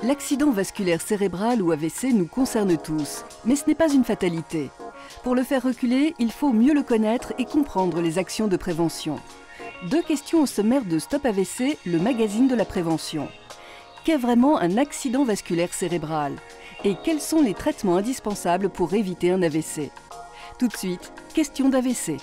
L'accident vasculaire cérébral ou AVC nous concerne tous, mais ce n'est pas une fatalité. Pour le faire reculer, il faut mieux le connaître et comprendre les actions de prévention. 2 questions au sommaire de Stop AVC, le magazine de la prévention. Qu'est vraiment un accident vasculaire cérébral? Et quels sont les traitements indispensables pour éviter un AVC? Tout de suite, question d'AVC.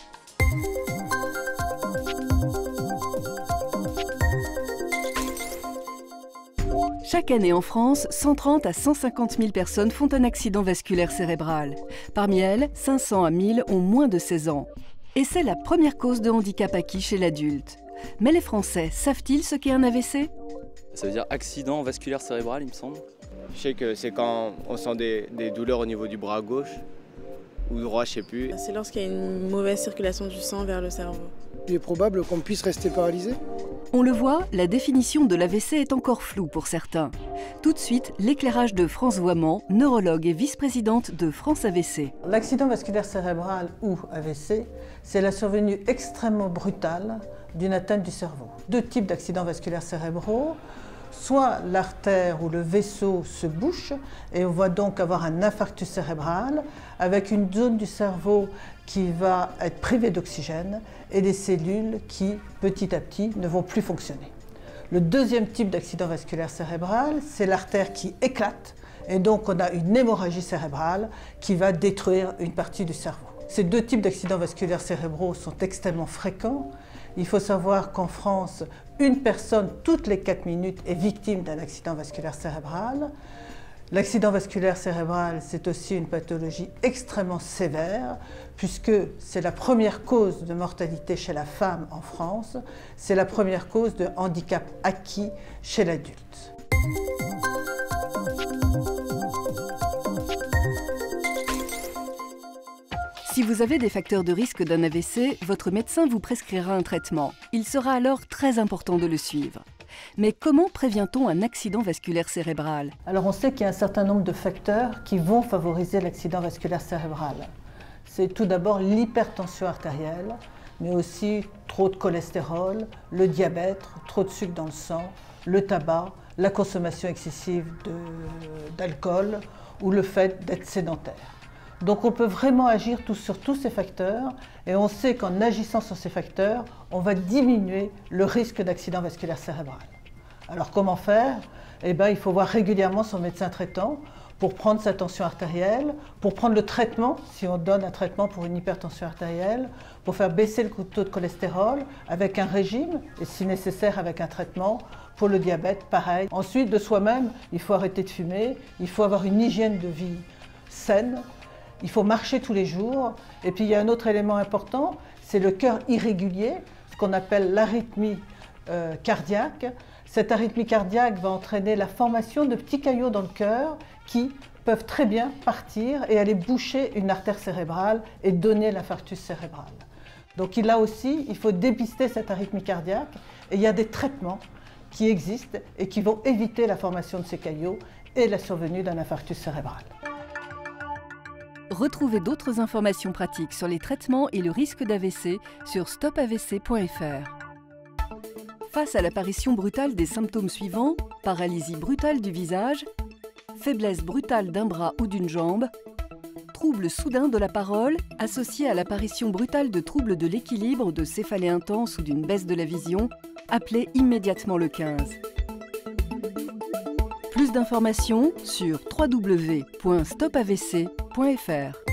Chaque année en France, 130 à 150 000 personnes font un accident vasculaire cérébral. Parmi elles, 500 à 1000 ont moins de 16 ans. Et c'est la première cause de handicap acquis chez l'adulte. Mais les Français savent-ils ce qu'est un AVC? Ça veut dire accident vasculaire cérébral, il me semble. Je sais que c'est quand on sent des douleurs au niveau du bras gauche ou droit, je sais plus. C'est lorsqu'il y a une mauvaise circulation du sang vers le cerveau. Il est probable qu'on puisse rester paralysé. On le voit, la définition de l'AVC est encore floue pour certains. Tout de suite, l'éclairage de France Voiman, neurologue et vice-présidente de France AVC. L'accident vasculaire cérébral ou AVC, c'est la survenue extrêmement brutale d'une atteinte du cerveau. 2 types d'accidents vasculaires cérébraux. Soit l'artère ou le vaisseau se bouche et on va donc avoir un infarctus cérébral avec une zone du cerveau qui va être privée d'oxygène et des cellules qui, petit à petit, ne vont plus fonctionner. Le 2e type d'accident vasculaire cérébral, c'est l'artère qui éclate et donc on a une hémorragie cérébrale qui va détruire une partie du cerveau. Ces 2 types d'accidents vasculaires cérébraux sont extrêmement fréquents. Il faut savoir qu'en France, une personne toutes les 4 minutes est victime d'un accident vasculaire cérébral. L'accident vasculaire cérébral, c'est aussi une pathologie extrêmement sévère, puisque c'est la première cause de mortalité chez la femme en France, c'est la première cause de handicap acquis chez l'adulte. Si vous avez des facteurs de risque d'un AVC, votre médecin vous prescrira un traitement. Il sera alors très important de le suivre. Mais comment prévient-on un accident vasculaire cérébral? Alors on sait qu'il y a un certain nombre de facteurs qui vont favoriser l'accident vasculaire cérébral. C'est tout d'abord l'hypertension artérielle, mais aussi trop de cholestérol, le diabète, trop de sucre dans le sang, le tabac, la consommation excessive d'alcool ou le fait d'être sédentaire. Donc on peut vraiment agir sur tous ces facteurs et on sait qu'en agissant sur ces facteurs, on va diminuer le risque d'accident vasculaire cérébral. Alors comment faire? Il faut voir régulièrement son médecin traitant pour prendre sa tension artérielle, pour prendre le traitement, si on donne un traitement pour une hypertension artérielle, pour faire baisser le taux de cholestérol avec un régime et si nécessaire avec un traitement. Pour le diabète, pareil. Ensuite, de soi-même, il faut arrêter de fumer, il faut avoir une hygiène de vie saine. Il faut marcher tous les jours. Et puis il y a un autre élément important, c'est le cœur irrégulier, ce qu'on appelle l'arythmie cardiaque. Cette arythmie cardiaque va entraîner la formation de petits caillots dans le cœur qui peuvent très bien partir et aller boucher une artère cérébrale et donner l'infarctus cérébral. Donc là aussi, il faut dépister cette arythmie cardiaque et il y a des traitements qui existent et qui vont éviter la formation de ces caillots et la survenue d'un infarctus cérébral. Retrouvez d'autres informations pratiques sur les traitements et le risque d'AVC sur stopavc.fr. Face à l'apparition brutale des symptômes suivants, paralysie brutale du visage, faiblesse brutale d'un bras ou d'une jambe, trouble soudain de la parole associé à l'apparition brutale de troubles de l'équilibre, de céphalée intense ou d'une baisse de la vision, appelez immédiatement le 15. Plus d'informations sur www.stopavc.fr.